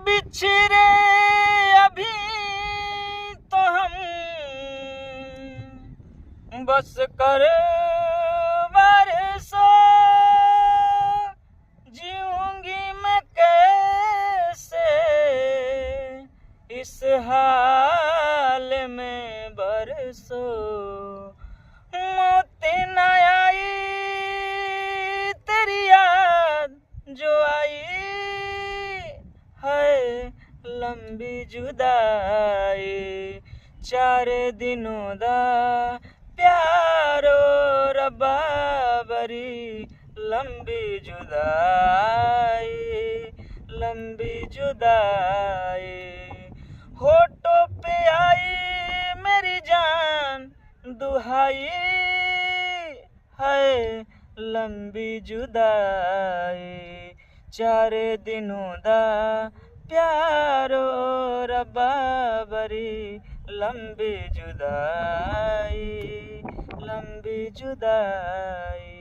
बिछड़े अभी तो हम बस कर बरसों जीऊंगी मैं कैसे इस हाल में बरसों मौत न आई तेरी याद जो आई है लंबी जुदाई 4 दिनों दा प्यारो रब्बा बरी लंबी जुदाई होठों पे आई मेरी जान दुहाई है लंबी जुदाई 4 दिनों दा प्यारो रब्बा बरी लंबी जुदाई